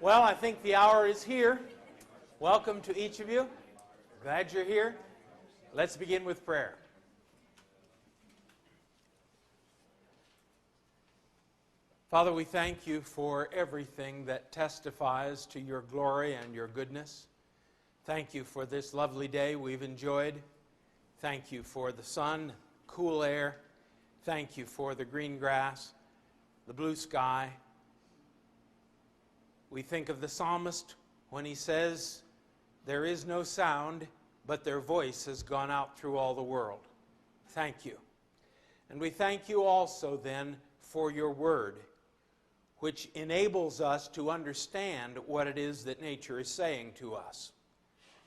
Well, I think the hour is here. Welcome to each of you. Glad you're here. Let's begin with prayer. Father, we thank you for everything that testifies to your glory and your goodness. Thank you for this lovely day we've enjoyed. Thank you for the sun, cool air. Thank you for the green grass, the blue sky. We think of the psalmist when he says, "There is no sound, but their voice has gone out through all the world." Thank you. And we thank you also then for your word, which enables us to understand what it is that nature is saying to us.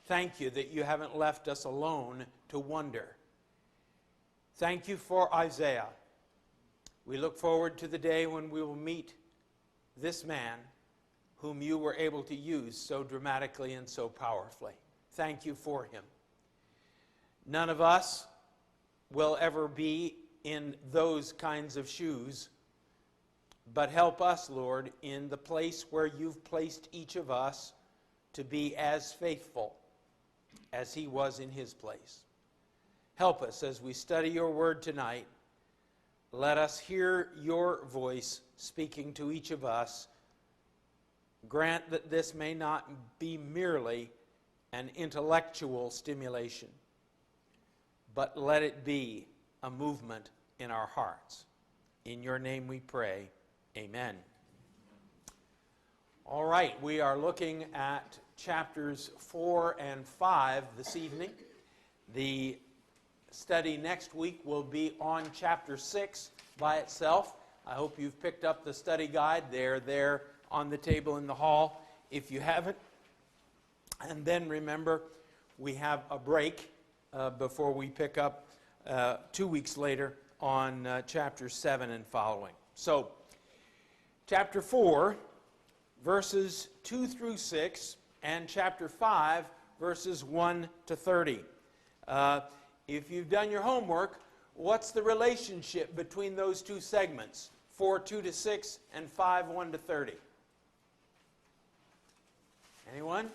Thank you that you haven't left us alone to wonder. Thank you for Isaiah. We look forward to the day when we will meet this man whom you were able to use so dramatically and so powerfully. Thank you for him. None of us will ever be in those kinds of shoes, but help us, Lord, in the place where you've placed each of us to be as faithful as he was in his place. Help us as we study your word tonight. Let us hear your voice speaking to each of us. Grant that this may not be merely an intellectual stimulation, but let it be a movement in our hearts. In your name we pray. Amen. All right, we are looking at chapters 4 and 5 this evening. The study next week will be on chapter 6 by itself. I hope you've picked up the study guide. They're there on the table in the hall if you haven't. And then remember, we have a break before we pick up 2 weeks later on chapter 7 and following. So, chapter 4, verses 2 through 6, and chapter 5, verses 1 to 30. If you've done your homework, what's the relationship between those two segments? 4, 2 to 6, and 5, 1 to 30. Anyone?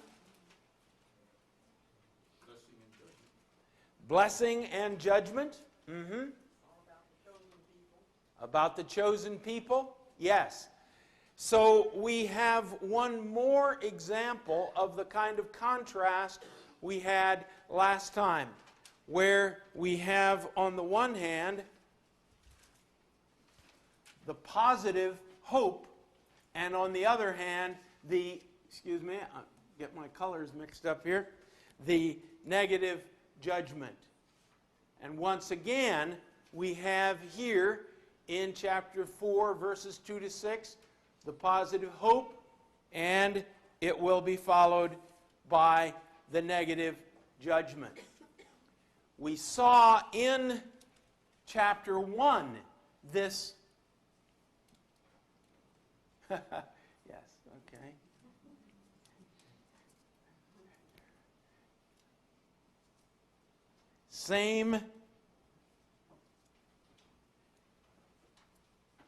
Blessing and judgment. Mm-hmm. About the chosen people? Yes. So we have one more example of the kind of contrast we had last time, where we have on the one hand the positive hope, and on the other hand the, excuse me, I get my colors mixed up here, the negative judgment. And once again, we have here in chapter 4, verses 2 to 6, the positive hope, and it will be followed by the negative judgment. We saw in chapter 1 this yes, okay. Same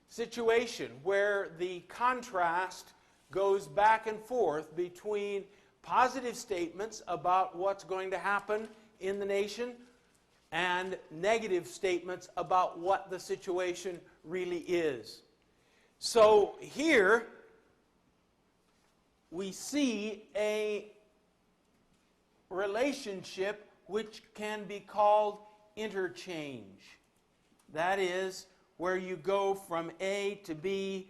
situation where the contrast goes back and forth between positive statements about what's going to happen in the nation and negative statements about what the situation really is. So here we see a relationship which can be called interchange. That is, where you go from A to B,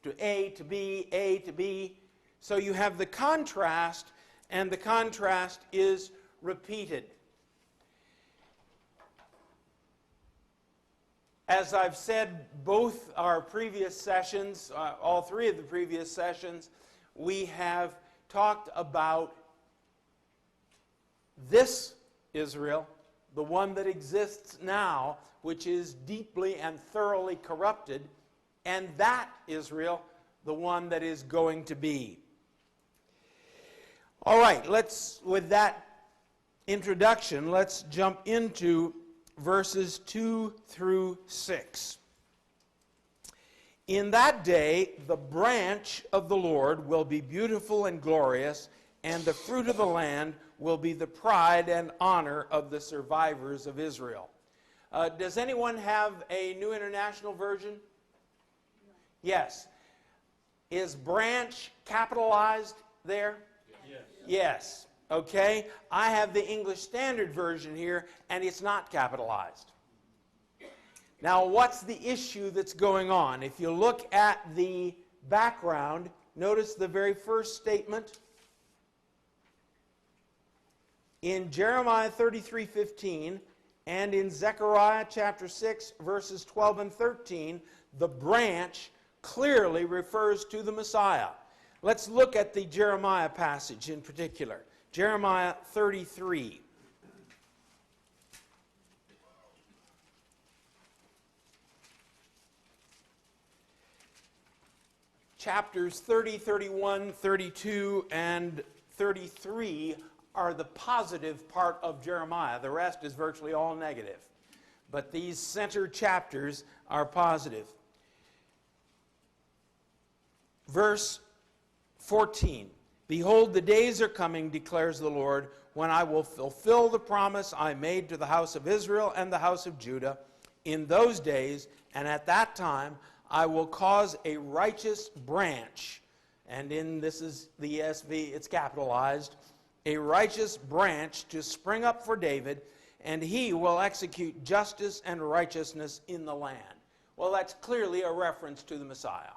to A to B, A to B. So you have the contrast, and the contrast is repeated. As I've said, both our previous sessions, all three of the previous sessions, we have talked about this Israel, the one that exists now, which is deeply and thoroughly corrupted, and that Israel, the one that is going to be. All right, with that introduction, let's jump into verses 2 through 6. In that day, the branch of the Lord will be beautiful and glorious, and the fruit of the land will be the pride and honor of the survivors of Israel. Does anyone have a New International Version? Yes. Is branch capitalized there? Yes. Yes. Okay. I have the English Standard Version here, and it's not capitalized. Now, what's the issue that's going on? If you look at the background, notice the very first statement. In Jeremiah 33:15 and in Zechariah chapter 6, verses 12 and 13, the branch clearly refers to the Messiah. Let's look at the Jeremiah passage in particular. Jeremiah 33. Chapters 30, 31, 32, and 33 are the positive part of Jeremiah. The rest is virtually all negative. But these center chapters are positive. Verse 14. Behold, the days are coming, declares the Lord, when I will fulfill the promise I made to the house of Israel and the house of Judah. In those days and at that time, I will cause a righteous branch, and this is the ESV, it's capitalized, a righteous branch to spring up for David, and he will execute justice and righteousness in the land. Well, that's clearly a reference to the Messiah.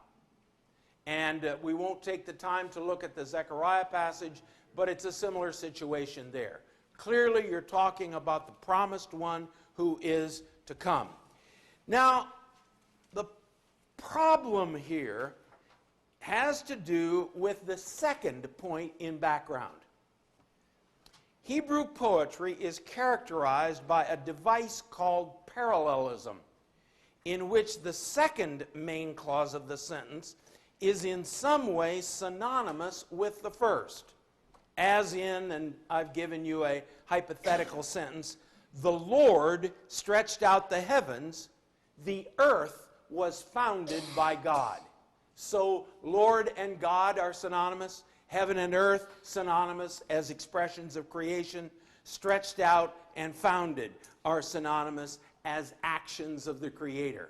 And we won't take the time to look at the Zechariah passage, but it's a similar situation there. Clearly, you're talking about the promised one who is to come. Now, the problem here has to do with the second point in background. Hebrew poetry is characterized by a device called parallelism, in which the second main clause of the sentence is in some way synonymous with the first. As in, and I've given you a hypothetical sentence, the Lord stretched out the heavens, the earth was founded by God. So Lord and God are synonymous. Heaven and earth synonymous as expressions of creation. Stretched out and founded are synonymous as actions of the Creator.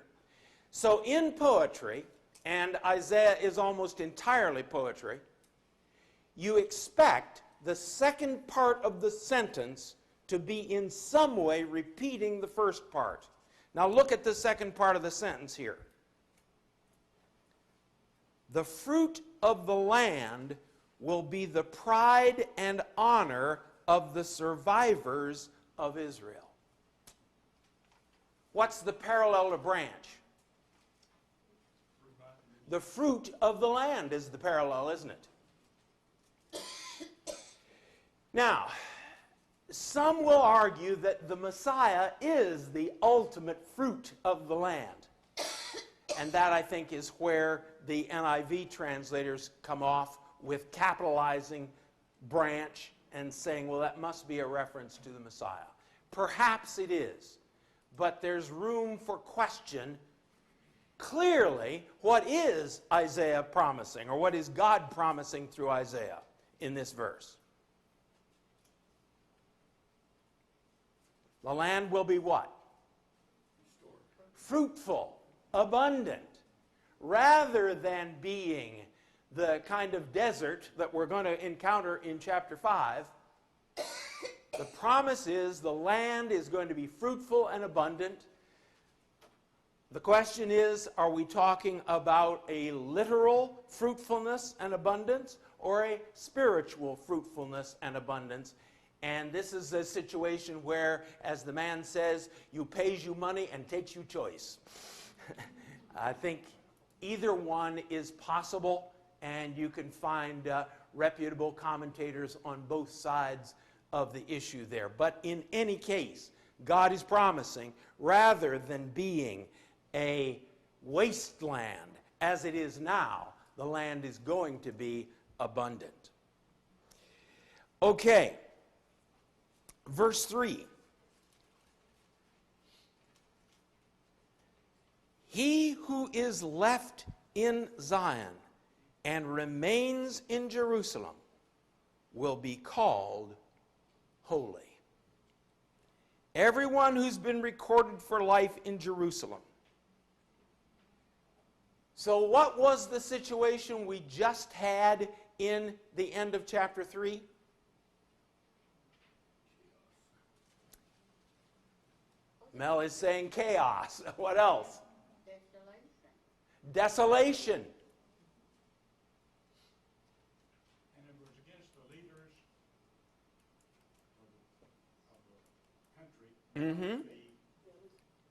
So in poetry, and Isaiah is almost entirely poetry, you expect the second part of the sentence to be in some way repeating the first part. Now look at the second part of the sentence here. The fruit of the land will be the pride and honor of the survivors of Israel. What's the parallel to branch? The fruit of the land is the parallel, isn't it? Now, some will argue that the Messiah is the ultimate fruit of the land. And that, I think, is where the NIV translators come off with capitalizing branch and saying, well, that must be a reference to the Messiah. Perhaps it is, but there's room for question. Clearly, what is Isaiah promising, or what is God promising through Isaiah in this verse? The land will be what? Fruitful, abundant, rather than being the kind of desert that we're going to encounter in chapter 5. The promise is the land is going to be fruitful and abundant. The question is, are we talking about a literal fruitfulness and abundance or a spiritual fruitfulness and abundance? And this is a situation where, as the man says, you pays you money and takes you choice. I think either one is possible, and you can find reputable commentators on both sides of the issue there. But in any case, God is promising, rather than being a wasteland as it is now, the land is going to be abundant. Okay, verse 3. He who is left in Zion and remains in Jerusalem will be called holy. Everyone who's been recorded for life in Jerusalem. So what was the situation we just had in the end of chapter 3? Mel is saying chaos. What else? Desolation. And it was against the leaders of the country,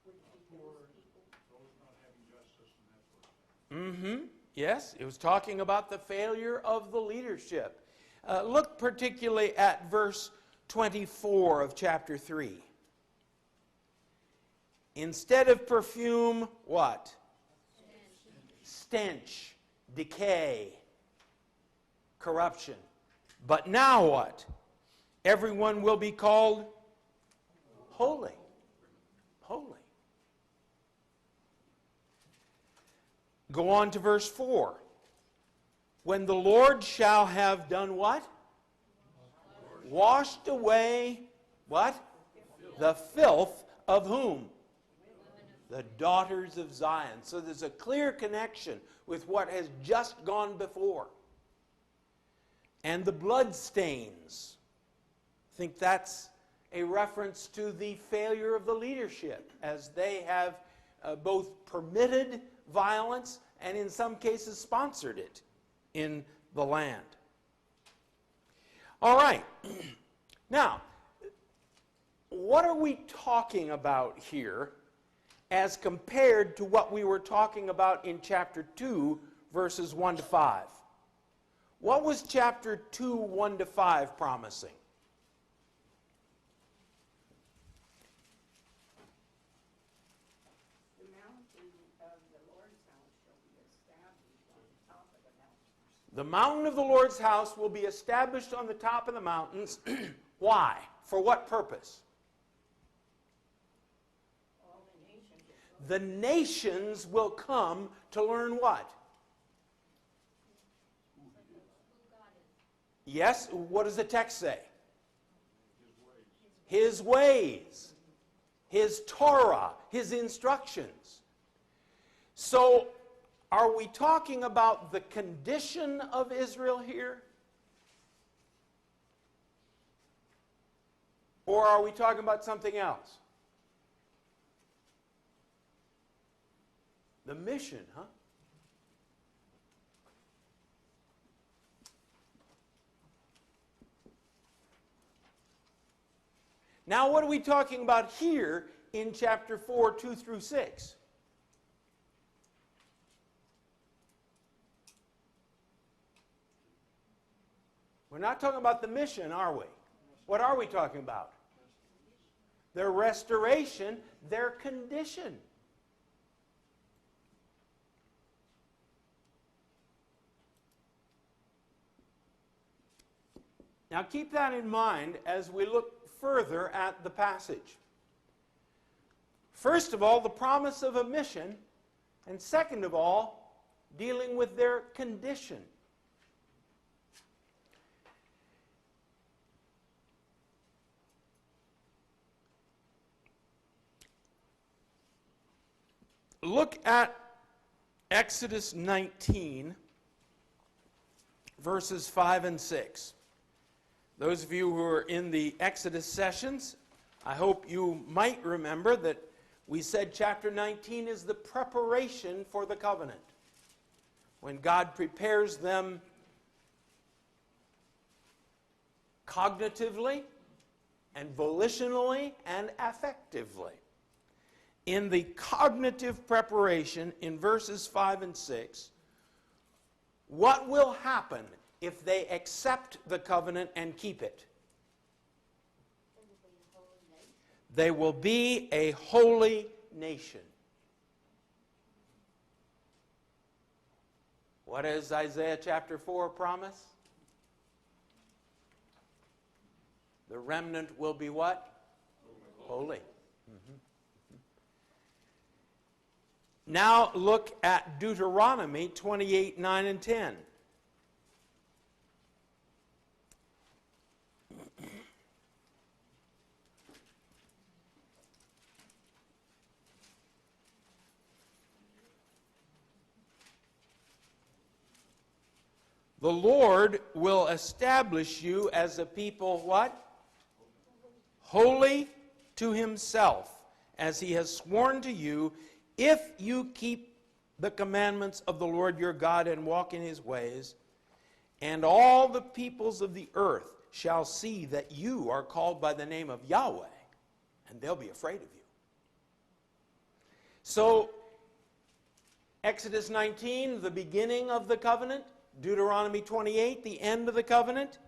the poor, those not having justice, and that sort of thing. Yes, it was talking about the failure of the leadership. Look particularly at verse 24 of chapter 3. Instead of perfume, what? Stench, decay, corruption. But now what? Everyone will be called holy. Holy. Go on to verse 4. When the Lord shall have done what? Washed away what? The filth of whom? The daughters of Zion. So there's a clear connection with what has just gone before. And the blood stains. I think that's a reference to the failure of the leadership, as they have both permitted violence and in some cases sponsored it in the land. All right. Now, what are we talking about here as compared to what we were talking about in chapter 2, verses 1 to 5? What was chapter 2, 1 to 5 promising? The mountain of the Lord's house shall be established on the top of the mountains. The mountain of the Lord's house will be established on the top of the mountains. Why? For what purpose? All the nations will The nations will come to learn what? Yes, what does the text say? His ways. His Torah, his instructions. So, are we talking about the condition of Israel here? Or are we talking about something else? The mission, huh? Now, what are we talking about here in chapter 4, 2 through 6? We're not talking about the mission, are we? What are we talking about? Their restoration, their condition. Now keep that in mind as we look further at the passage. First of all, the promise of a mission, and second of all, dealing with their condition. Look at Exodus 19, verses 5 and 6. Those of you who are in the Exodus sessions, I hope you might remember that we said chapter 19 is the preparation for the covenant. When God prepares them cognitively and volitionally and affectively. In the cognitive preparation in verses 5 and 6, what will happen if they accept the covenant and keep it? They will be a holy nation. What does Isaiah chapter 4 promise? The remnant will be what? Holy. Now look at Deuteronomy 28, 9 and 10. The Lord will establish you as a people, what? Holy to himself, as he has sworn to you, if you keep the commandments of the Lord your God and walk in his ways. And all the peoples of the earth shall see that you are called by the name of Yahweh, and they'll be afraid of you. So, Exodus 19, the beginning of the covenant. Deuteronomy 28, the end of the covenant.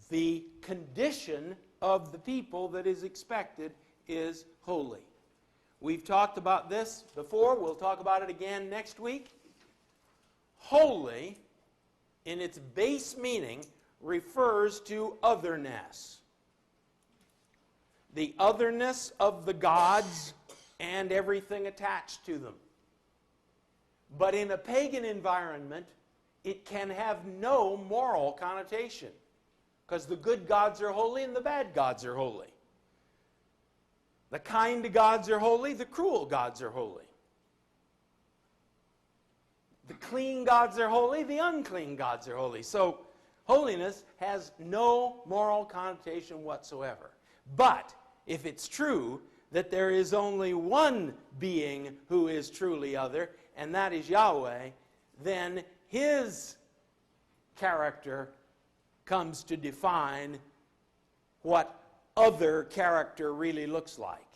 The condition of the people that is expected is holy. We've talked about this before. We'll talk about it again next week. Holy, in its base meaning, refers to otherness. The otherness of the gods and everything attached to them. But in a pagan environment, it can have no moral connotation, because the good gods are holy and the bad gods are holy. The kind gods are holy, the cruel gods are holy. The clean gods are holy, the unclean gods are holy. So holiness has no moral connotation whatsoever. But if it's true that there is only one being who is truly other, and that is Yahweh, then his character comes to define what other character really looks like.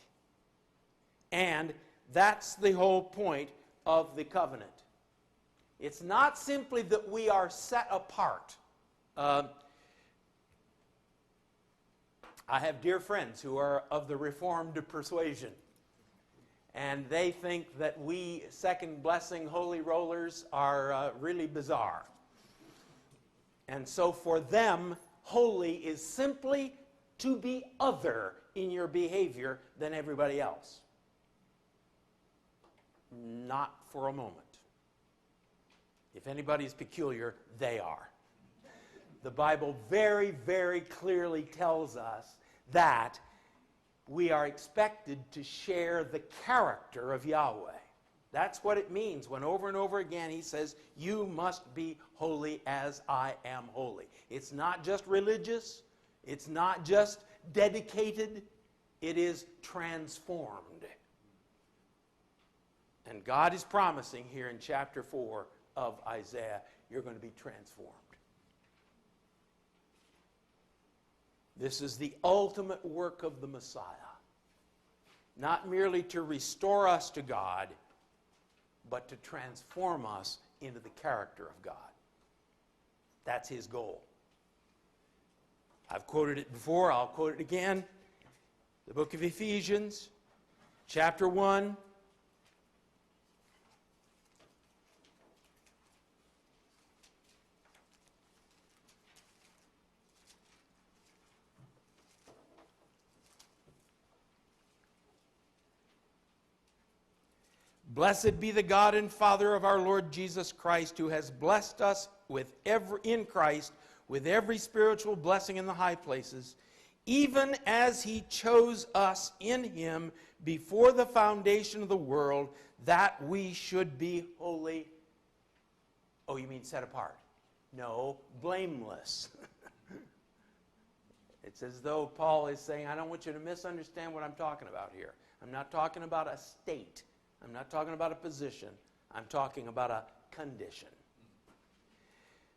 And that's the whole point of the covenant. It's not simply that we are set apart. I have dear friends who are of the Reformed persuasion. And they think that we second blessing holy rollers are really bizarre. And so for them, holy is simply to be other in your behavior than everybody else. Not for a moment. If anybody's peculiar, they are. The Bible very, very clearly tells us that we are expected to share the character of Yahweh. That's what it means when over and over again he says, you must be holy as I am holy. It's not just religious. It's not just dedicated. It is transformed. And God is promising here in chapter 4 of Isaiah, you're going to be transformed. This is the ultimate work of the Messiah. Not merely to restore us to God, but to transform us into the character of God. That's his goal. I've quoted it before, I'll quote it again. The book of Ephesians, chapter 1. Blessed be the God and Father of our Lord Jesus Christ, who has blessed us in Christ with every spiritual blessing in the high places, even as he chose us in him before the foundation of the world, that we should be holy. Oh, you mean set apart? No, blameless. It's as though Paul is saying, I don't want you to misunderstand what I'm talking about here. I'm not talking about a state. I'm not talking about a position. I'm talking about a condition.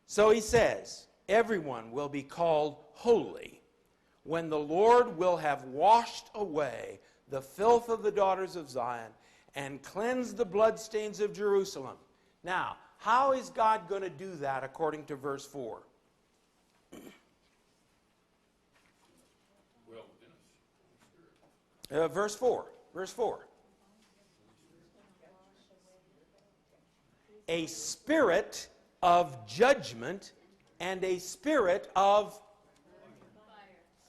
So he says, everyone will be called holy when the Lord will have washed away the filth of the daughters of Zion and cleansed the bloodstains of Jerusalem. Now, how is God going to do that according to verse 4? Verse 4. Verse 4. A spirit of judgment and a spirit of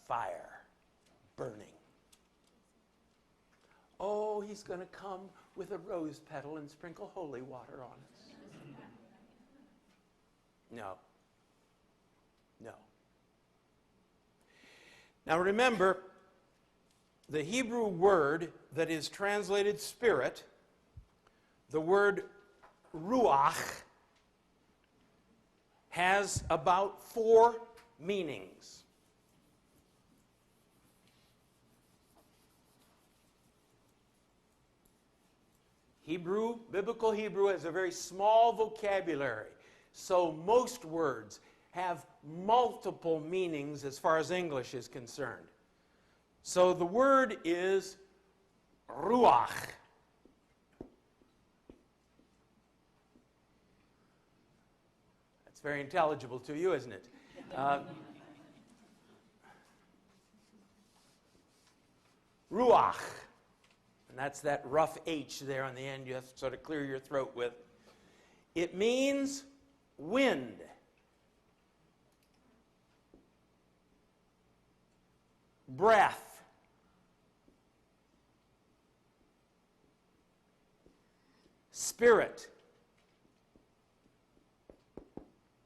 fire. Burning. Oh, he's going to come with a rose petal and sprinkle holy water on us. No. No. Now remember, the Hebrew word that is translated spirit, the word ruach, has about 4 meanings. Hebrew, biblical Hebrew, has a very small vocabulary, so most words have multiple meanings as far as English is concerned. So the word is ruach. That's very intelligible to you, isn't it? Ruach. And that's that rough H there on the end you have to sort of clear your throat with. It means wind. Breath. Spirit.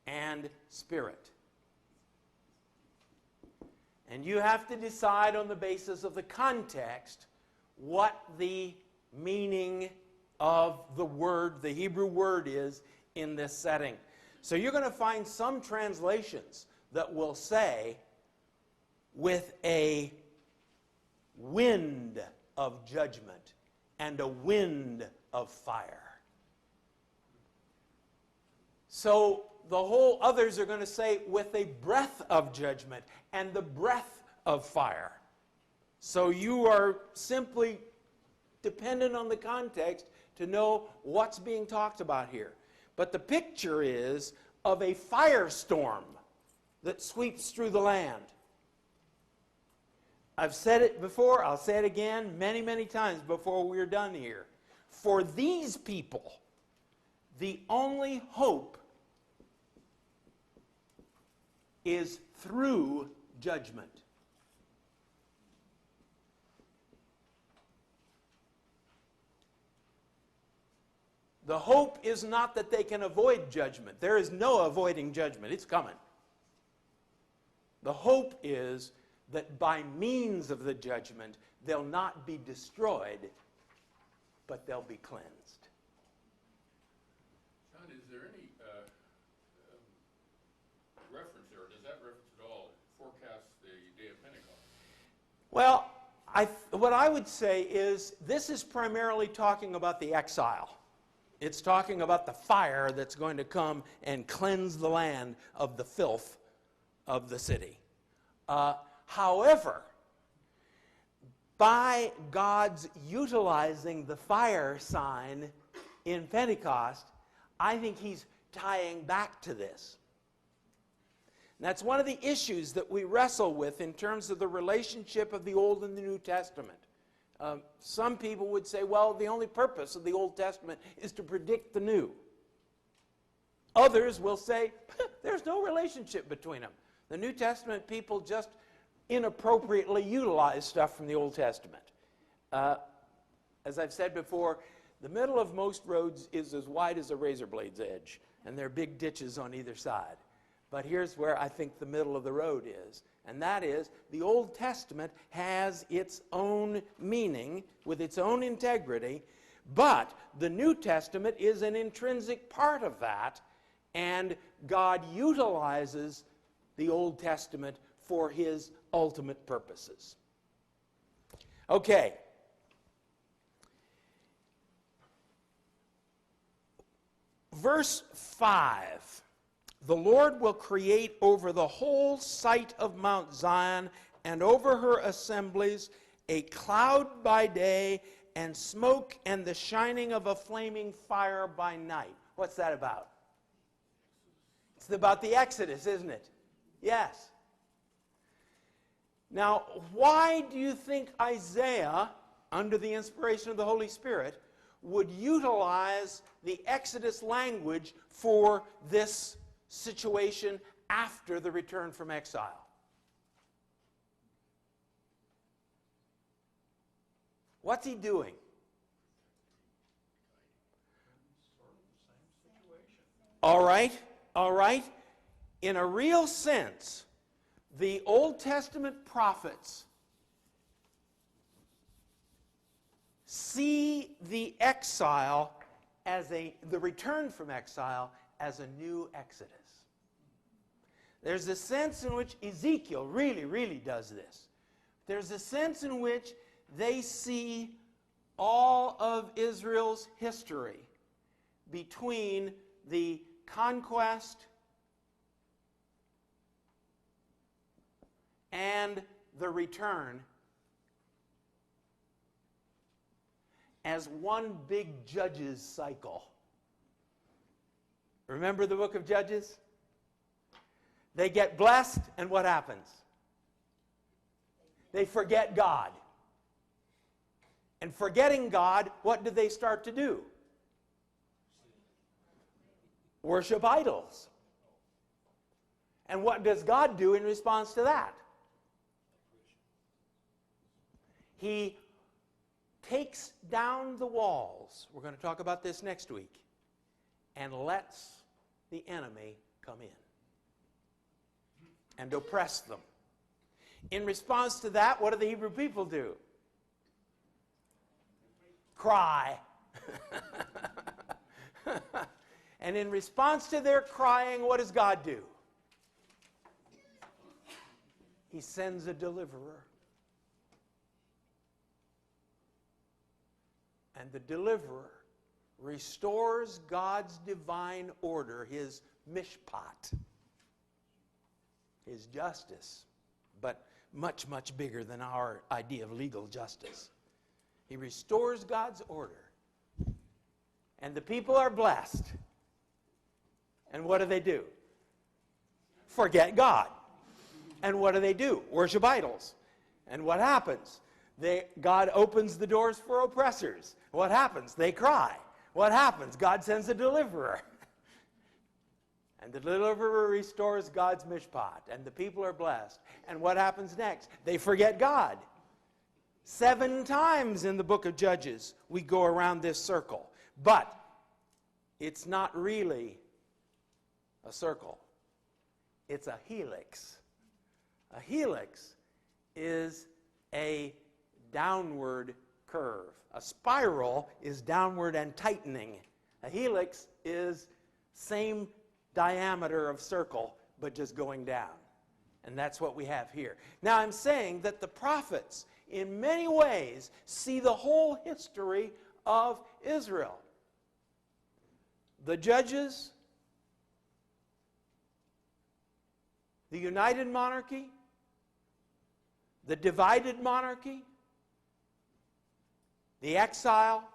And spirit. And you have to decide on the basis of the context what the meaning of the word, the Hebrew word, is in this setting. So you're going to find some translations that will say, with a wind of judgment and a wind of fire. So the whole others are going to say, with a breath of judgment and the breath of fire. So you are simply dependent on the context to know what's being talked about here. But the picture is of a firestorm that sweeps through the land. I've said it before, I'll say it again many, many times before we're done here. For these people, the only hope is through judgment. The hope is not that they can avoid judgment. There is no avoiding judgment. It's coming. The hope is that by means of the judgment, they'll not be destroyed, but they'll be cleansed. John, is there any reference there, or does that reference at all forecast the day of Pentecost? Well, what I would say is this is primarily talking about the exile. It's talking about the fire that's going to come and cleanse the land of the filth of the city. However, by God's utilizing the fire sign in Pentecost, I think he's tying back to this. And that's one of the issues that we wrestle with in terms of the relationship of the Old and the New Testament. Some people would say, well, the only purpose of the Old Testament is to predict the New. Others will say, there's no relationship between them. The New Testament people just inappropriately utilize stuff from the Old Testament. As I've said before, the middle of most roads is as wide as a razor blade's edge, and there are big ditches on either side. But here's where I think the middle of the road is, and that is the Old Testament has its own meaning with its own integrity, but the New Testament is an intrinsic part of that, and God utilizes the Old Testament for his ultimate purposes. Okay. Verse 5. The Lord will create over the whole site of Mount Zion and over her assemblies a cloud by day and smoke and the shining of a flaming fire by night. What's that about? It's about the Exodus, isn't it? Yes. Now, why do you think Isaiah, under the inspiration of the Holy Spirit, would utilize the Exodus language for this situation after the return from exile? What's he doing? Sort of the same situation. All right, all right. In a real sense, the Old Testament prophets see the exile as the return from exile as a new exodus. There's a sense in which Ezekiel really does this. There's a sense in which they see all of Israel's history between the conquest and the return as one big Judges cycle. Remember the book of Judges? They get blessed, and what happens? They forget God. And forgetting God, what do they start to do? Worship idols. And what does God do in response to that? He takes down the walls. We're going to talk about this next week. And lets the enemy come in and oppress them. In response to that, what do the Hebrew people do? Cry. And in response to their crying, what does God do? He sends a deliverer. And the deliverer restores God's divine order, his mishpat, his justice, but much bigger than our idea of legal justice. He restores God's order. And the people are blessed. And what do? Forget God. And what do? Worship idols. And what happens? God opens the doors for oppressors. What happens? They cry. What happens? God sends a deliverer. And the deliverer restores God's mishpat. And the people are blessed. And what happens next? They forget God. 7 times in the book of Judges we go around this circle. But it's not really a circle. It's a helix. A helix is a downward curve. A spiral is downward and tightening. A helix is same diameter of circle, but just going down. And that's what we have here. Now I'm saying that the prophets, in many ways, see the whole history of Israel. The judges, the united monarchy, the divided monarchy, the exile,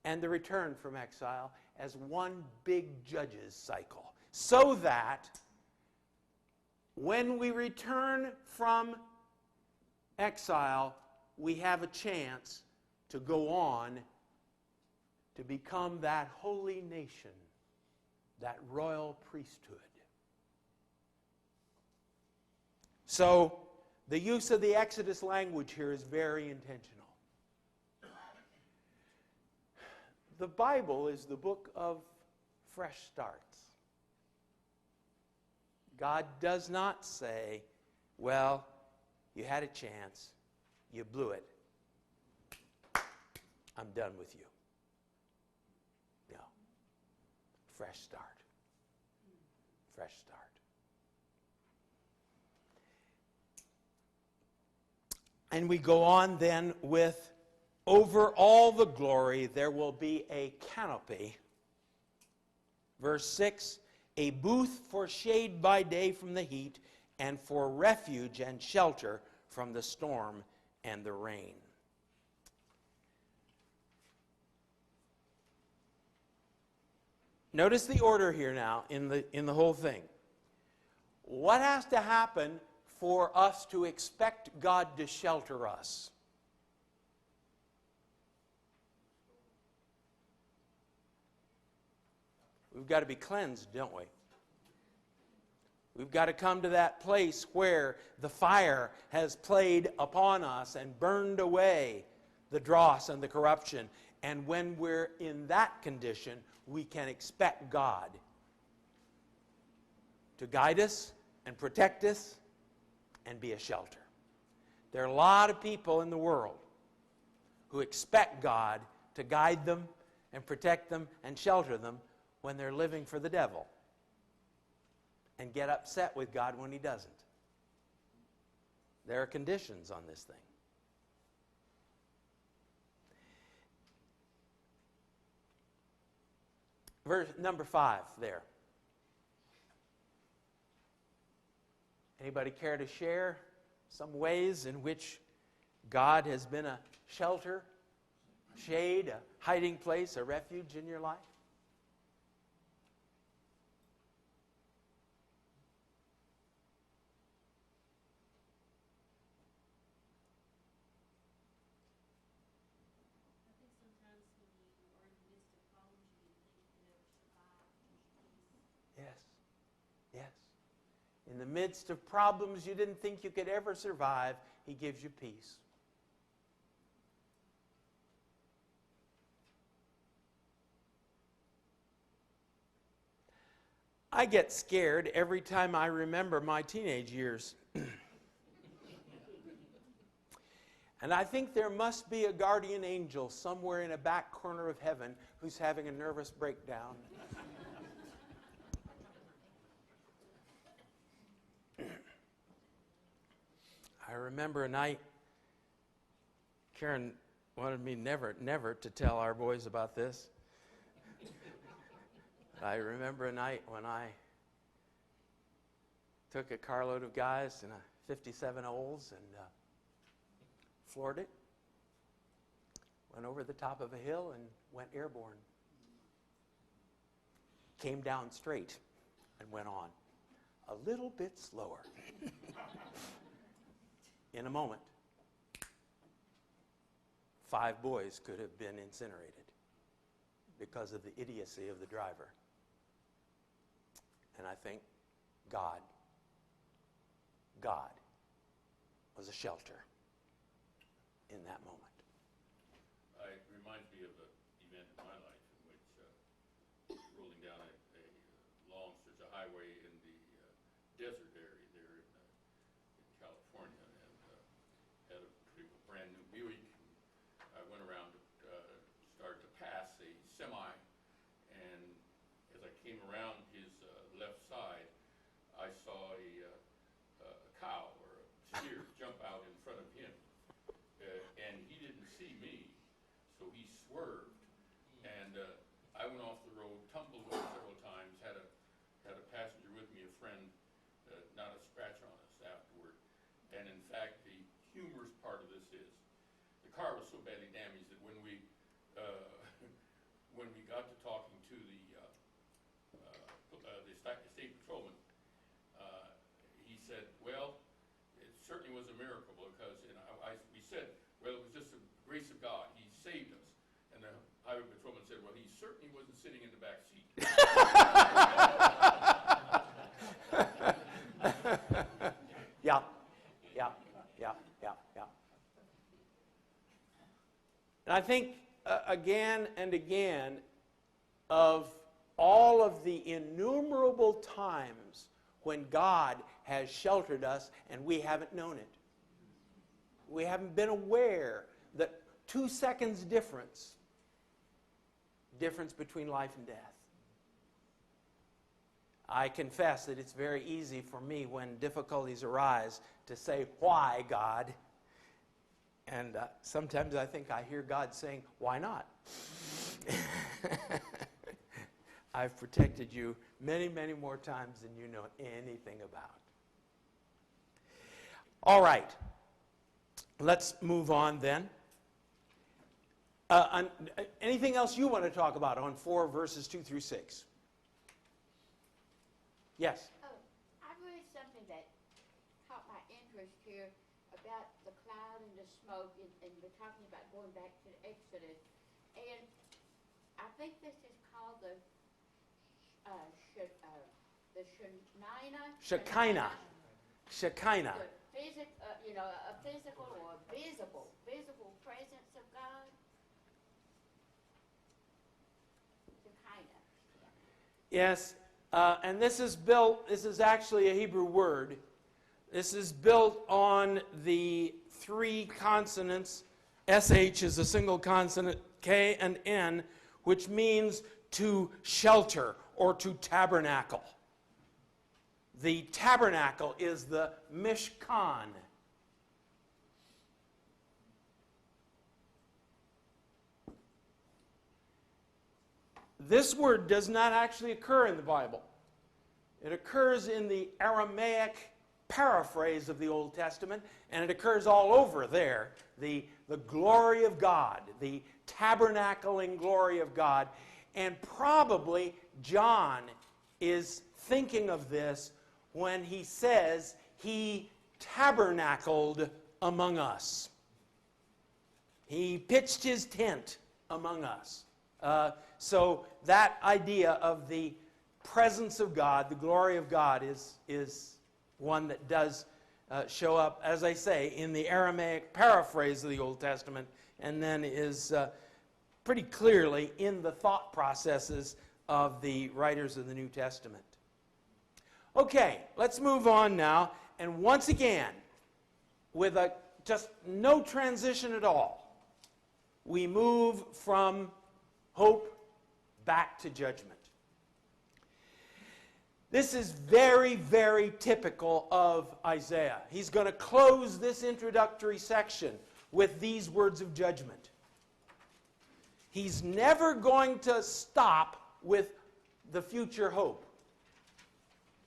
and the return from exile as one big Judges cycle. So that when we return from exile, we have a chance to go on to become that holy nation, that royal priesthood. So, the use of the Exodus language here is very intentional. The Bible is the book of fresh starts. God does not say, well, you had a chance, you blew it, I'm done with you. No. Fresh start. Fresh start. And we go on then with, over all the glory there will be a canopy. Verse 6, a booth for shade by day from the heat, and for refuge and shelter from the storm and the rain. Notice the order here now in the whole thing. What has to happen for us to expect God to shelter us? We've got to be cleansed, don't we? We've got to come to that place where the fire has played upon us and burned away the dross and the corruption. And when we're in that condition, we can expect God to guide us and protect us and be a shelter. There are a lot of people in the world who expect God to guide them and protect them and shelter them when they're living for the devil, and get upset with God when he doesn't. There are conditions on this thing. Verse number 5 there. Anybody care to share some ways in which God has been a shelter, shade, a hiding place, a refuge in your life? I think sometimes when you are in the midst of problems, you didn't think you could ever survive. Yes. Yes. In the midst of problems you didn't think you could ever survive, he gives you peace. I get scared every time I remember my teenage years. And I think there must be a guardian angel somewhere in a back corner of heaven who's having a nervous breakdown. I remember a night, Karen wanted me never to tell our boys about this. I remember a night when I took a carload of guys in a 57 Olds and floored it, went over the top of a hill and went airborne. Came down straight and went on a little bit slower. In a moment, 5 boys could have been incinerated because of the idiocy of the driver. And I think God was a shelter in that moment. It reminds me of an event in my life in which rolling down a highway in the desert area there in California, and had a pretty brand new Buick. I went around to start to pass a semi, and as I came around his left side, I saw a cow or a steer jump out in front of him. And he didn't see me, so he swerved, and I went off the road, tumbled over several times, had a passenger with me, a friend, not a scratch on us afterward. And in fact, the humorous part of this is, the car was so badly damaged that when we got to talking to the state patrolman, he said, well, it certainly was a miracle, because we said, well, it was just the grace of God. He saved us. And the highway patrolman said, well, he certainly wasn't sitting in the back seat. Yeah. And I think, again and again, of all of the innumerable times when God has sheltered us and we haven't known it. We haven't been aware that 2 seconds difference between life and death. I confess that it's very easy for me when difficulties arise to say, why, God? And sometimes I think I hear God saying, why not? I've protected you many, many more times than you know anything about. All right. Let's move on then. Anything else you want to talk about on 4 verses 2 through 6? Yes? Oh, I read something that caught my interest here about the cloud and the smoke, and we're talking about going back to the Exodus. And I think this is called the Shekinah. Shekinah. The a physical or visible presence of God? To kind of. Yes, and this is actually a Hebrew word. This is built on the three consonants. SH is a single consonant, K and N, which means to shelter or to tabernacle. The tabernacle is the Mishkan. This word does not actually occur in the Bible. It occurs in the Aramaic paraphrase of the Old Testament, and it occurs all over there. The glory of God, the tabernacling glory of God. And probably John is thinking of this when he says he tabernacled among us. He pitched his tent among us. So that idea of the presence of God, the glory of God, is one that does show up, as I say, in the Aramaic paraphrase of the Old Testament, and then is pretty clearly in the thought processes of the writers of the New Testament. Okay, let's move on now, and once again, with just no transition at all, we move from hope back to judgment. This is very, very typical of Isaiah. He's going to close this introductory section with these words of judgment. He's never going to stop with the future hope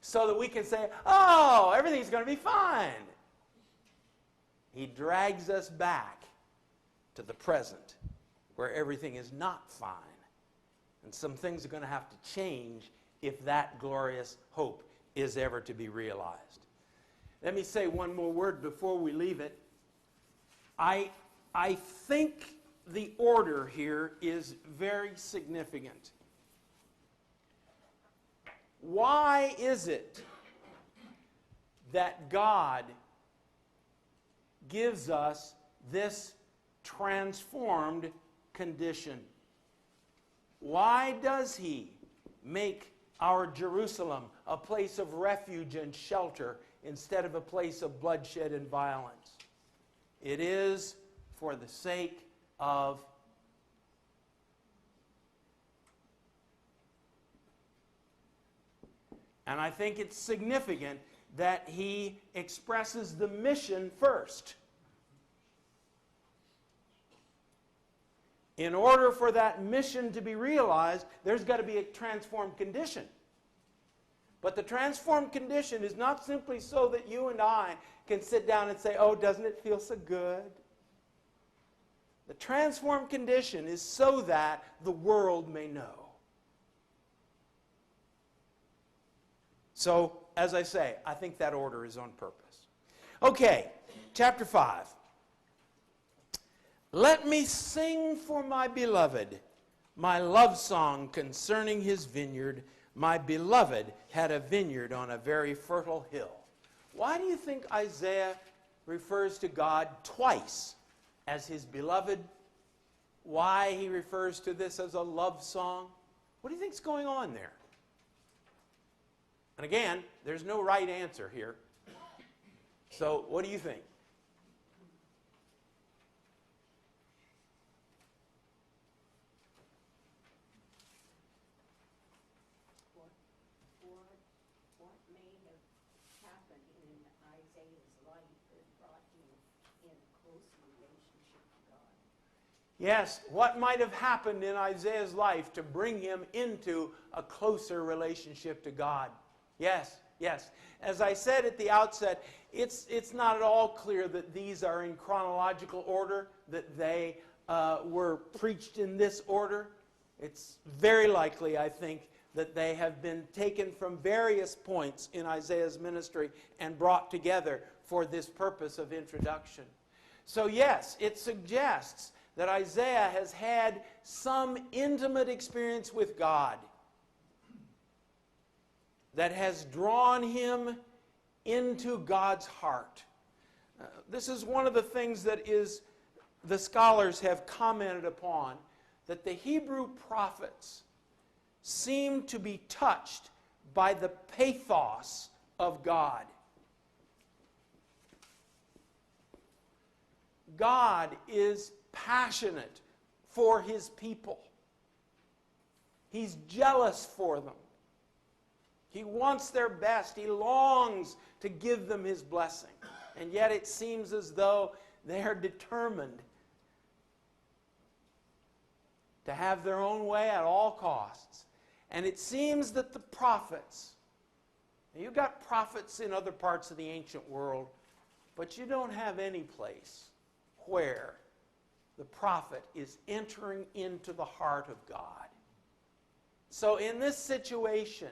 so that we can say, oh, everything's going to be fine. He drags us back to the present where everything is not fine. And some things are going to have to change if that glorious hope is ever to be realized. Let me say one more word before we leave it. I think the order here is very significant. Why is it that God gives us this transformed condition? Why does He make our Jerusalem a place of refuge and shelter instead of a place of bloodshed and violence? It is for the sake of and I think it's significant that he expresses the mission first. In order for that mission to be realized, there's got to be a transformed condition. But the transformed condition is not simply so that you and I can sit down and say, oh, doesn't it feel so good? The transformed condition is so that the world may know. So, as I say, I think that order is on purpose. Okay, chapter 5. Let me sing for my beloved my love song concerning his vineyard. My beloved had a vineyard on a very fertile hill. Why do you think Isaiah refers to God twice as his beloved? Why he refers to this as a love song? What do you think is going on there? And again, there's no right answer here. So, what do you think? What may have happened in Isaiah's life that brought him in a close relationship to God? Yes, what might have happened in Isaiah's life to bring him into a closer relationship to God? Yes, yes. As I said at the outset, it's not at all clear that these are in chronological order, that they were preached in this order. It's very likely, I think, that they have been taken from various points in Isaiah's ministry and brought together for this purpose of introduction. So yes, it suggests that Isaiah has had some intimate experience with God that has drawn him into God's heart. This is one of the things that the scholars have commented upon, that the Hebrew prophets seem to be touched by the pathos of God. God is passionate for his people. He's jealous for them. He wants their best. He longs to give them his blessing. And yet it seems as though they are determined to have their own way at all costs. And it seems that the prophets, you've got prophets in other parts of the ancient world, but you don't have any place where the prophet is entering into the heart of God. So in this situation,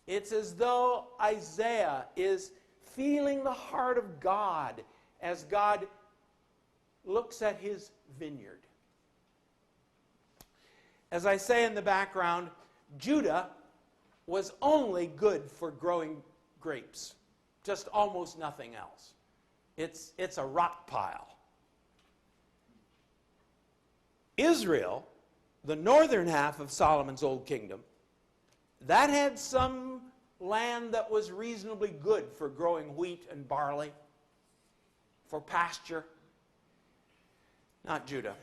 it's as though Isaiah is feeling the heart of God as God looks at his vineyard. As I say in the background, Judah was only good for growing grapes, just almost nothing else. It's a rock pile. Israel, the northern half of Solomon's old kingdom, that had some land that was reasonably good for growing wheat and barley, for pasture. Not Judah.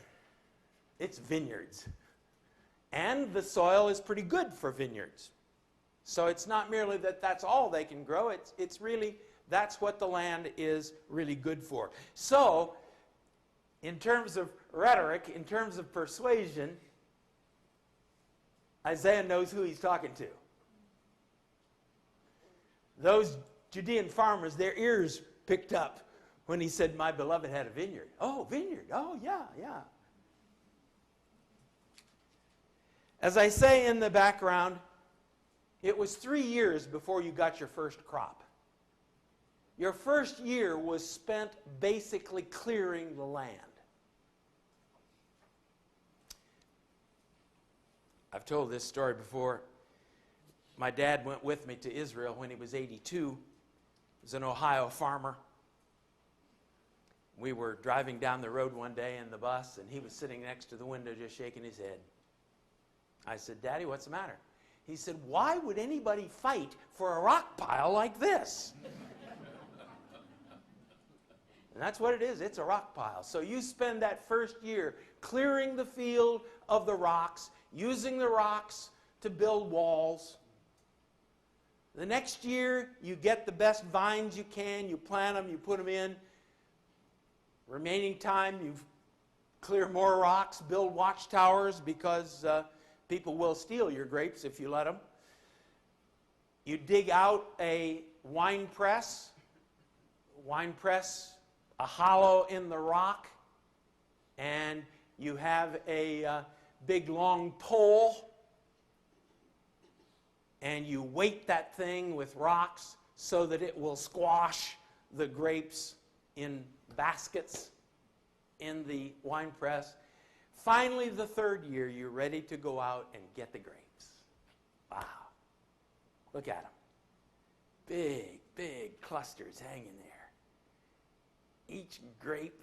It's vineyards. And the soil is pretty good for vineyards. So it's not merely that that's all they can grow. It's really, that's what the land is really good for. So, in terms of rhetoric, in terms of persuasion, Isaiah knows who he's talking to. Those Judean farmers, their ears picked up when he said, my beloved had a vineyard. Oh, vineyard. Oh, yeah, yeah. As I say in the background, it was 3 years before you got your first crop. Your first year was spent basically clearing the land. I've told this story before. My dad went with me to Israel when he was 82. He was an Ohio farmer. We were driving down the road one day in the bus, and he was sitting next to the window just shaking his head. I said, Daddy, what's the matter? He said, why would anybody fight for a rock pile like this? And that's what it is. It's a rock pile. So you spend that first year clearing the field of the rocks, using the rocks to build walls. The next year, you get the best vines you can, you plant them, you put them in. Remaining time, you clear more rocks, build watchtowers, because people will steal your grapes if you let them. You dig out a wine press, a hollow in the rock, and you have a big long pole, and you weight that thing with rocks so that it will squash the grapes in baskets in the wine press. Finally, the third year, you're ready to go out and get the grapes. Wow. Look at them. Big, big clusters hanging there. Each grape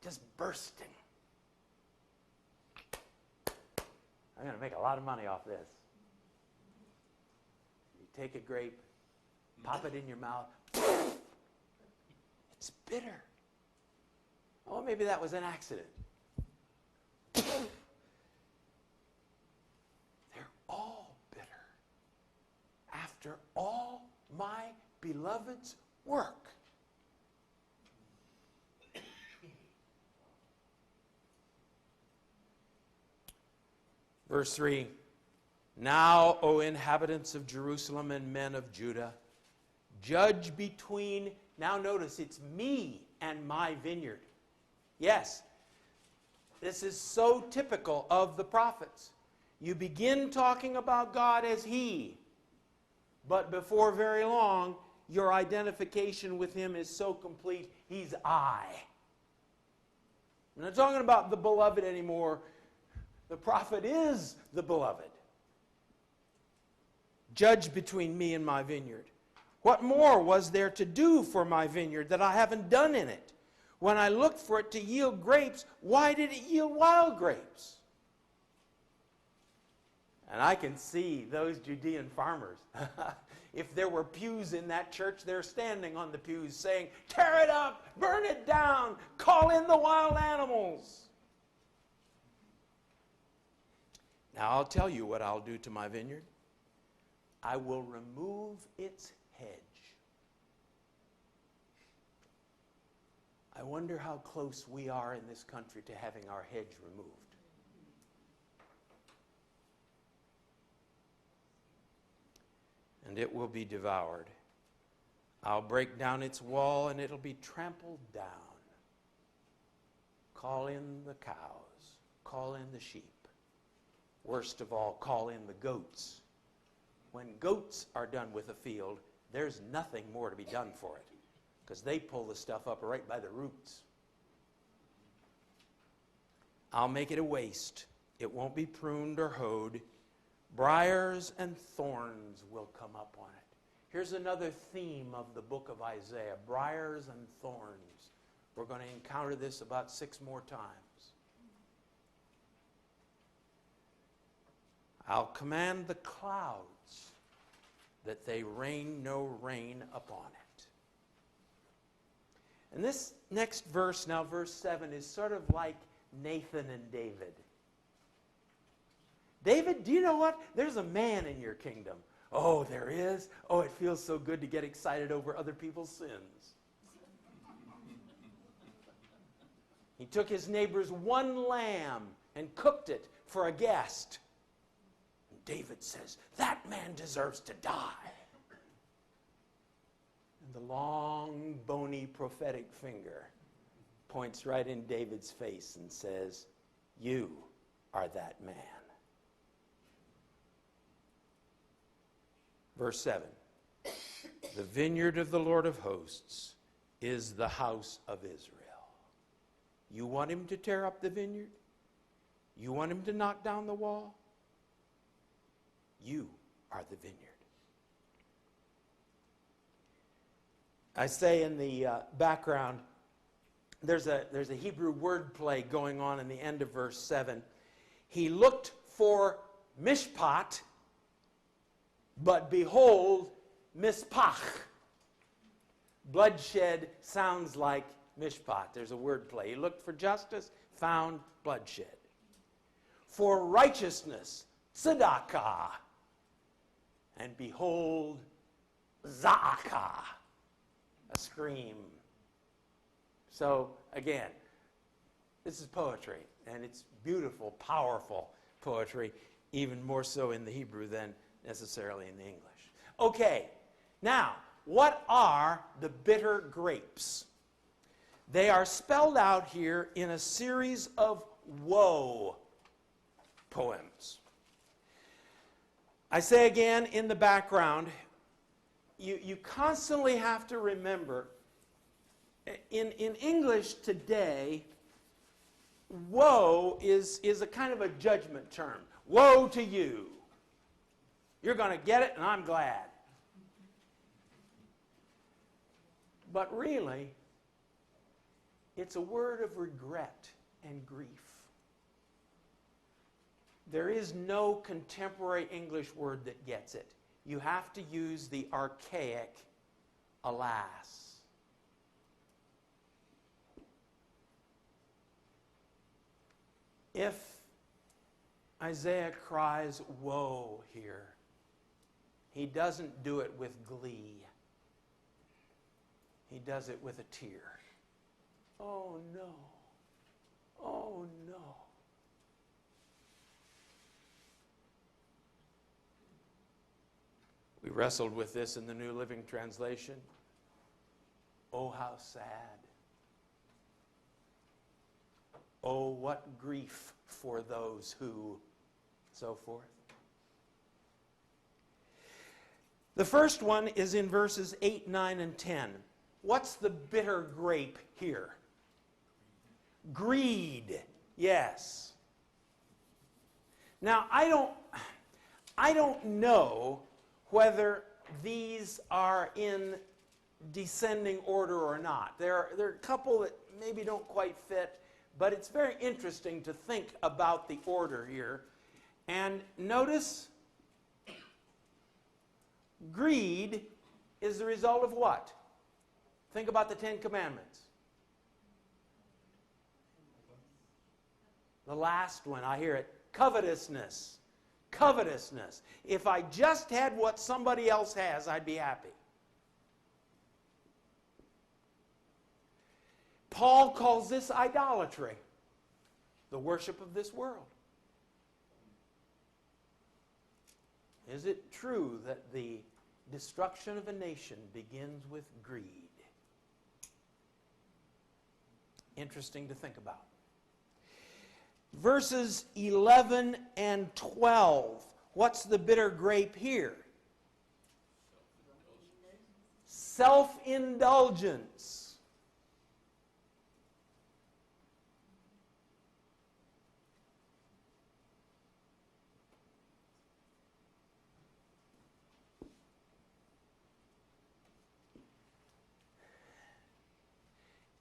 just bursting. I'm going to make a lot of money off this. You take a grape, pop it in your mouth. It's bitter. Oh, maybe that was an accident. They're all bitter. After all my beloved's work. Verse 3, now, O inhabitants of Jerusalem and men of Judah, judge between, now notice it's me and my vineyard. Yes, this is so typical of the prophets. You begin talking about God as He, but before very long, your identification with Him is so complete, He's I. I'm not talking about the beloved anymore. The prophet is the beloved. Judge between me and my vineyard. What more was there to do for my vineyard that I haven't done in it? When I looked for it to yield grapes, why did it yield wild grapes? And I can see those Judean farmers. If there were pews in that church, they're standing on the pews saying, tear it up, burn it down, call in the wild animals. Now I'll tell you what I'll do to my vineyard. I will remove its hedge. I wonder how close we are in this country to having our hedge removed. And it will be devoured. I'll break down its wall and it'll be trampled down. Call in the cows. Call in the sheep. Worst of all, call in the goats. When goats are done with a field, there's nothing more to be done for it, because they pull the stuff up right by the roots. I'll make it a waste. It won't be pruned or hoed. Briars and thorns will come up on it. Here's another theme of the book of Isaiah, briars and thorns. We're going to encounter this about 6 more times. I'll command the clouds that they rain no rain upon it. And this next verse, now verse 7, is sort of like Nathan and David. David, do you know what? There's a man in your kingdom. Oh, there is? Oh, it feels so good to get excited over other people's sins. He took his neighbor's one lamb and cooked it for a guest. David says, that man deserves to die. And the long, bony, prophetic finger points right in David's face and says, you are that man. Verse 7, the vineyard of the Lord of hosts is the house of Israel. You want him to tear up the vineyard? You want him to knock down the wall? You are the vineyard. I say in the background, there's a Hebrew word play going on in the end of verse 7. He looked for mishpat, but behold, mispach. Bloodshed sounds like mishpat. There's a word play. He looked for justice, found bloodshed. For righteousness, tzedakah. And behold, za'akah, a scream. So again, this is poetry, and it's beautiful, powerful poetry, even more so in the Hebrew than necessarily in the English. Okay, now, what are the bitter grapes? They are spelled out here in a series of woe poems. I say again in the background, you constantly have to remember, in English today, woe is a kind of a judgment term. Woe to you. You're going to get it, and I'm glad. But really, it's a word of regret and grief. There is no contemporary English word that gets it. You have to use the archaic alas. If Isaiah cries woe here, he doesn't do it with glee. He does it with a tear. Oh no. Oh no. We wrestled with this in the New Living Translation. Oh, how sad. Oh, what grief for those who, so forth. The first one is in verses 8, 9, and 10. What's the bitter grape here? Greed. Yes. Now, I don't know whether these are in descending order or not. There are a couple that maybe don't quite fit, but it's very interesting to think about the order here. And notice, greed is the result of what? Think about the Ten Commandments. The last one, I hear it. Covetousness. Covetousness. If I just had what somebody else has, I'd be happy. Paul calls this idolatry, the worship of this world. Is it true that the destruction of a nation begins with greed? Interesting to think about. Verses 11 and 12. What's the bitter grape here? Self-indulgence.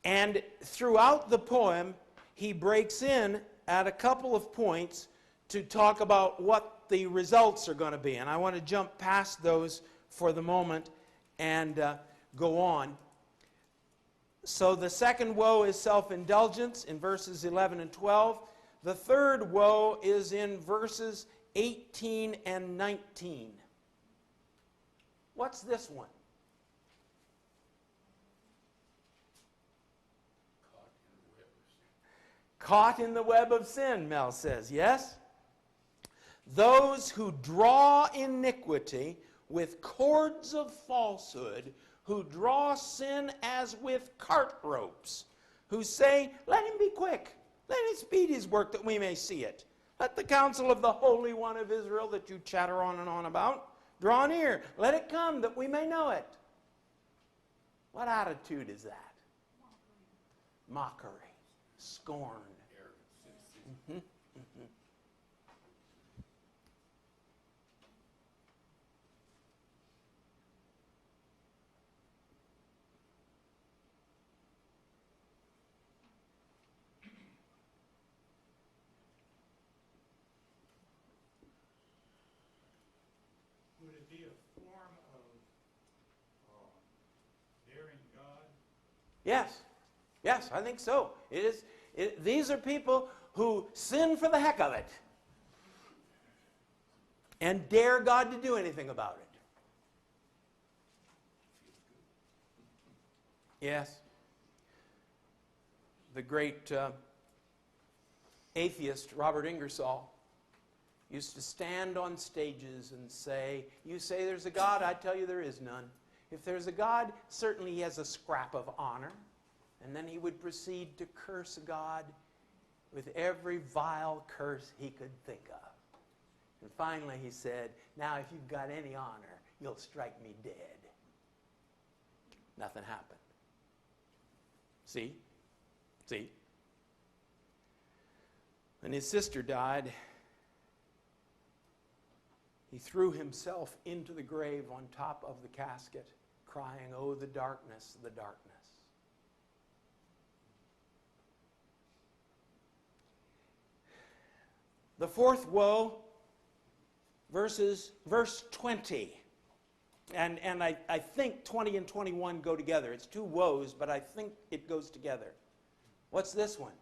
And throughout the poem, he breaks in at a couple of points to talk about what the results are going to be. And I want to jump past those for the moment and go on. So the second woe is self-indulgence in verses 11 and 12. The third woe is in verses 18 and 19. What's this one? Caught in the web of sin, Mel says, yes? Those who draw iniquity with cords of falsehood, who draw sin as with cart ropes, who say, let him be quick, let him speed his work that we may see it. Let the counsel of the Holy One of Israel that you chatter on and on about draw near. Let it come that we may know it. What attitude is that? Mockery. Scorn. Mm-hmm. Mm-hmm. Would it be a form of daring God? Yes. Yes, I think so. It is. These are people who sin for the heck of it and dare God to do anything about it. Yes. The great atheist Robert Ingersoll used to stand on stages and say, you say there's a God, I tell you there is none. If there's a God, certainly he has a scrap of honor. And then he would proceed to curse God with every vile curse he could think of. And finally he said, now if you've got any honor, you'll strike me dead. Nothing happened. See? See? When his sister died, he threw himself into the grave on top of the casket, crying, oh, the darkness, the darkness. The fourth woe, verse 20. And I think 20 and 21 go together. It's two woes, but I think it goes together. What's this one?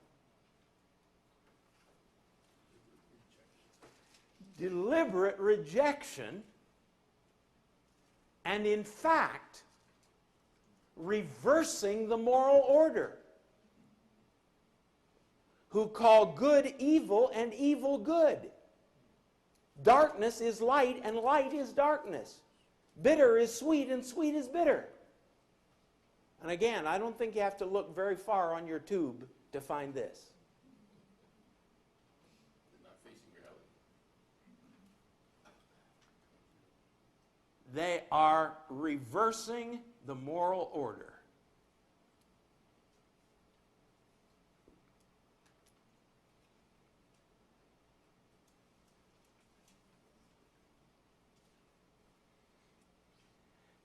Deliberate rejection, and in fact, reversing the moral order. Who call good evil and evil good. Darkness is light and light is darkness. Bitter is sweet and sweet is bitter. And again, I don't think you have to look very far on your tube to find this. They're not facing reality. They are reversing the moral order.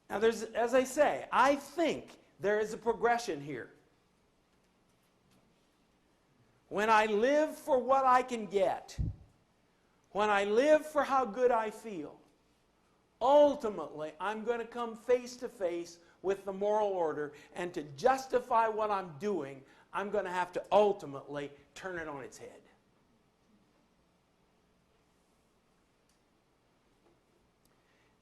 Now, there's, as I say, I think there is a progression here. When I live for what I can get, when I live for how good I feel, ultimately, I'm going to come face to face with the moral order, and to justify what I'm doing, I'm going to have to ultimately turn it on its head.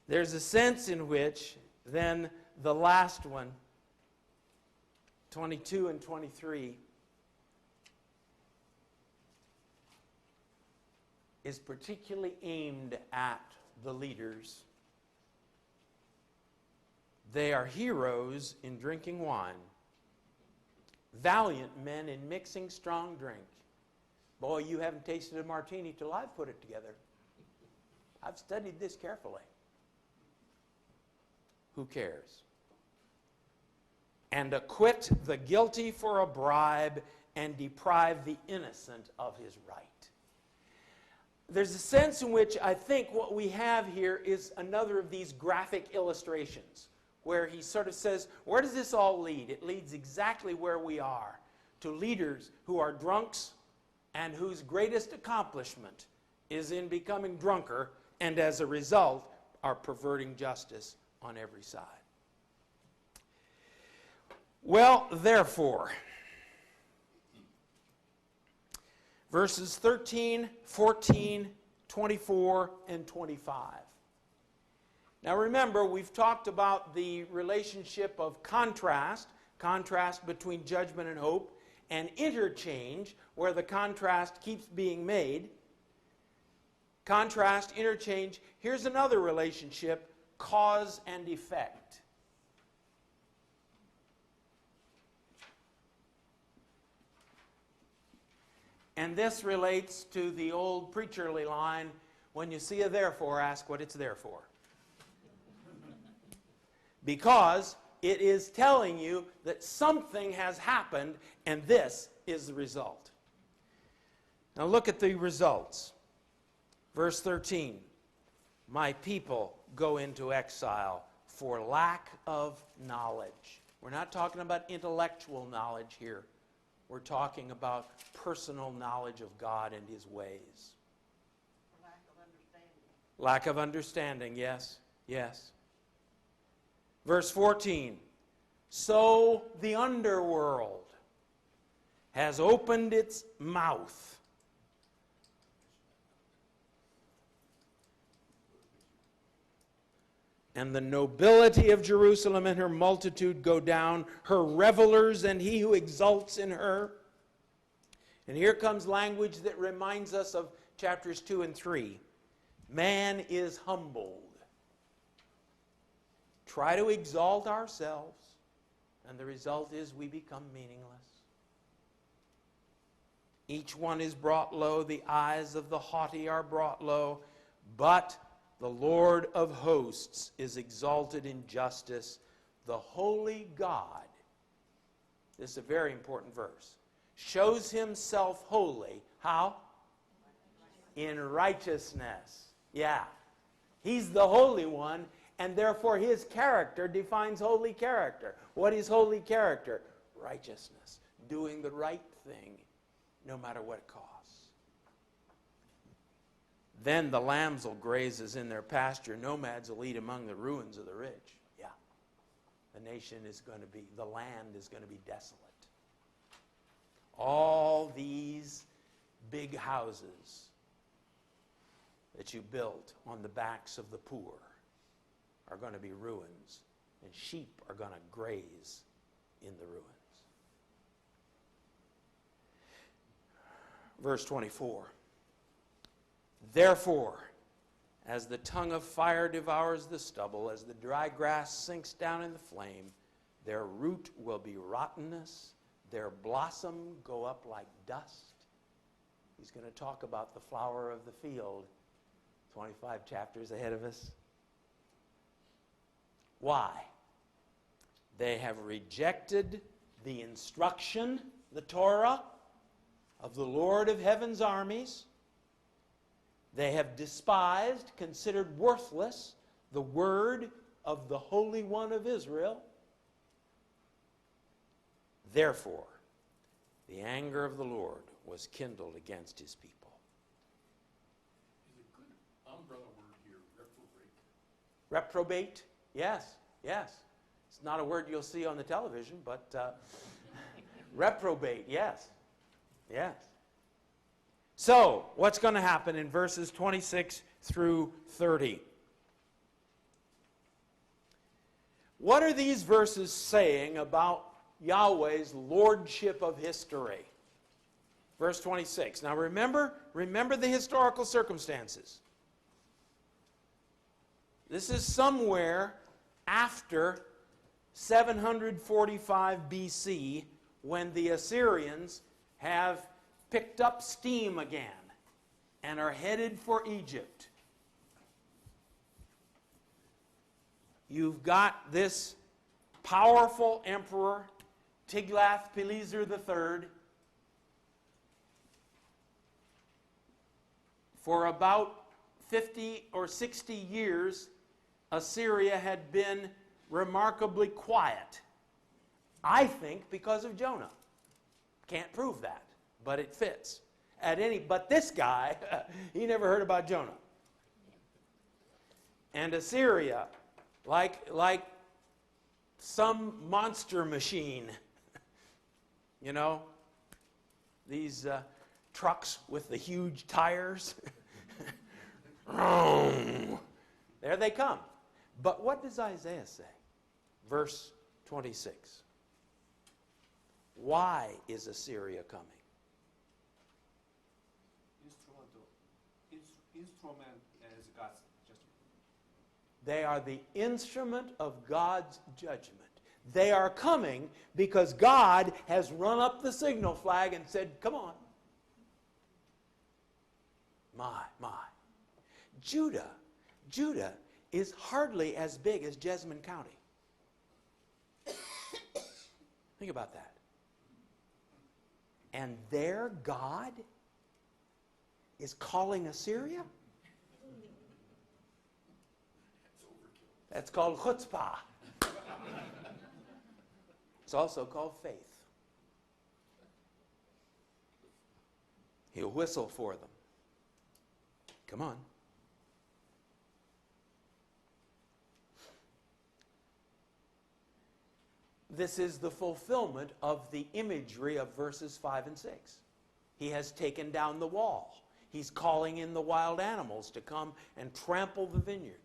There's a sense in which, then, the last one, 22 and 23, is particularly aimed at the leaders. They are heroes in drinking wine, valiant men in mixing strong drink. Boy, you haven't tasted a martini till I've put it together. I've studied this carefully. Who cares? And acquit the guilty for a bribe and deprive the innocent of his right. There's a sense in which I think what we have here is another of these graphic illustrations, where he sort of says, where does this all lead? It leads exactly where we are, to leaders who are drunks and whose greatest accomplishment is in becoming drunker, and as a result are perverting justice on every side. Well, therefore, verses 13, 14, 24, and 25. Now remember, we've talked about the relationship of contrast between judgment and hope, and interchange, where the contrast keeps being made. Contrast, interchange. Here's another relationship, cause and effect. And this relates to the old preacherly line, when you see a therefore, ask what it's there for. Because it is telling you that something has happened, and this is the result. Now look at the results. Verse 13, my people go into exile for lack of knowledge. We're not talking about intellectual knowledge here. We're talking about personal knowledge of God and His ways. Lack of understanding. Lack of understanding, yes, yes. Verse 14, so the underworld has opened its mouth. And the nobility of Jerusalem and her multitude go down, her revelers and he who exults in her. And here comes language that reminds us of chapters 2 and 3. Man is humbled. Try to exalt ourselves, and the result is we become meaningless. Each one is brought low, the eyes of the haughty are brought low, but the Lord of hosts is exalted in justice. The holy God, this is a very important verse, shows himself holy. How? In righteousness. Yeah. He's the Holy One, and therefore his character defines holy character. What is holy character? Righteousness. Doing the right thing, no matter what it costs. Then the lambs will graze as in their pasture. Nomads will eat among the ruins of the rich. Yeah. The nation is going to be, the land is going to be desolate. All these big houses that you built on the backs of the poor are going to be ruins, and sheep are going to graze in the ruins. Verse 24. Therefore, as the tongue of fire devours the stubble, as the dry grass sinks down in the flame, their root will be rottenness, their blossom go up like dust. He's going to talk about the flower of the field, 25 chapters ahead of us. Why? They have rejected the instruction, the Torah, of the Lord of heaven's armies. They have despised, considered worthless, the word of the Holy One of Israel. Therefore, the anger of the Lord was kindled against his people. Is a good umbrella word here, reprobate? Reprobate? Yes, yes. It's not a word you'll see on the television, but reprobate, yes. Yes. So, what's going to happen in verses 26 through 30? What are these verses saying about Yahweh's lordship of history? Verse 26. Now remember the historical circumstances. This is somewhere after 745 BC, when the Assyrians have picked up steam again and are headed for Egypt. You've got this powerful emperor, Tiglath-Pileser III. For about 50 or 60 years, Assyria had been remarkably quiet. I think because of Jonah. Can't prove that, but it fits. But this guy, he never heard about Jonah. And Assyria, like some monster machine, you know, these trucks with the huge tires. There they come. But what does Isaiah say? Verse 26. Why is Assyria coming? Instrument as God's judgment. They are the instrument of God's judgment. They are coming because God has run up the signal flag and said, come on. My. Judah is hardly as big as Jessamine County. Think about that. And their God is calling Assyria? That's called chutzpah. It's also called faith. He'll whistle for them. Come on. This is the fulfillment of the imagery of verses 5 and 6. He has taken down the wall. He's calling in the wild animals to come and trample the vineyard.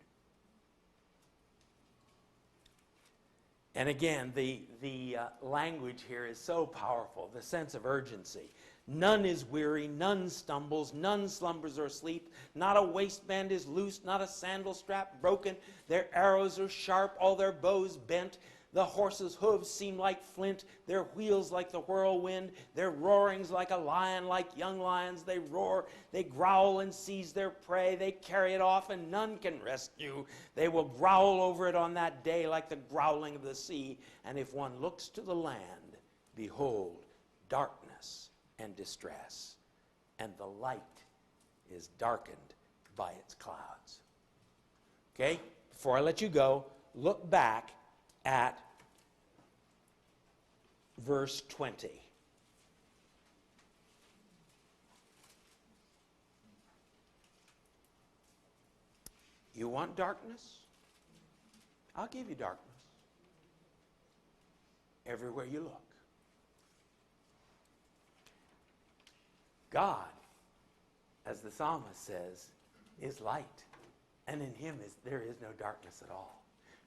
And again, the language here is so powerful, the sense of urgency. None is weary, none stumbles, none slumbers or sleep. Not a waistband is loose, not a sandal strap broken. Their arrows are sharp, all their bows bent. The horses' hooves seem like flint, their wheels like the whirlwind, their roarings like a lion, like young lions. They roar, they growl and seize their prey. They carry it off and none can rescue. They will growl over it on that day like the growling of the sea. And if one looks to the land, behold, darkness and distress, and the light is darkened by its clouds. Okay? Before I let you go, look back at verse 20. You want darkness? I'll give you darkness. Everywhere you look. God, as the psalmist says, is light, and in him there is no darkness at all.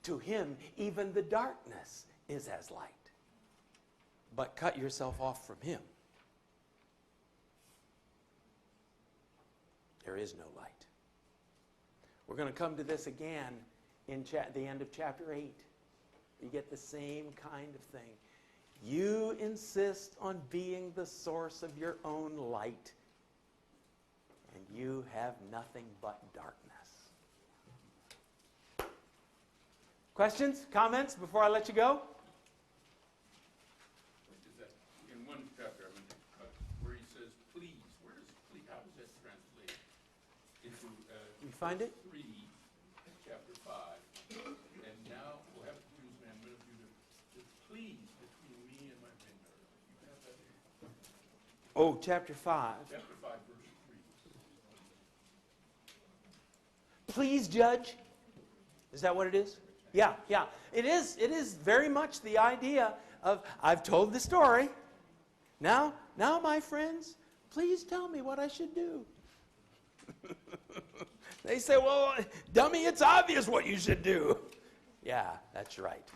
To him, even the darkness is as light. But cut yourself off from him. There is no light. We're going to come to this again in the end of chapter 8. You get the same kind of thing. You insist on being the source of your own light, and you have nothing but darkness. Questions, comments before I let you go? What is that? In one chapter, where he says, please, where does please, how does that translate into You find it? 3, chapter 5, and Oh, chapter 5. Chapter 5, verse 3. Please judge. Is that what it is? Yeah, yeah. It is very much the idea of, I've told the story. Now, my friends, please tell me what I should do. They say, well, dummy, it's obvious what you should do. Yeah, that's right.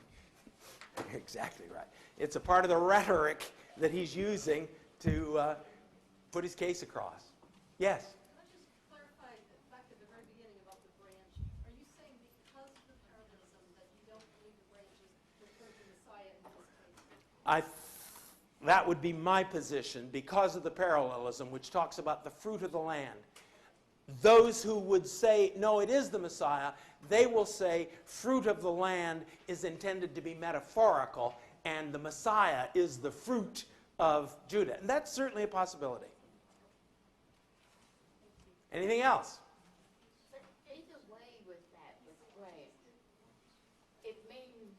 Exactly right. It's a part of the rhetoric that he's using to put his case across. Yes? Can I just clarify back at the very beginning about the branch? Are you saying because of the parallelism that you don't believe the branch is referring to Messiah in this case? That would be my position because of the parallelism, which talks about the fruit of the land. Those who would say, no, it is the Messiah, they will say fruit of the land is intended to be metaphorical, and the Messiah is the fruit of Judah. And that's certainly a possibility. Anything else? But either way with that, with branch, it means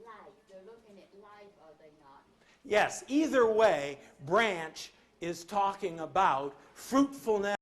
life. They're looking at life, are they not? Yes, either way, branch is talking about fruitfulness.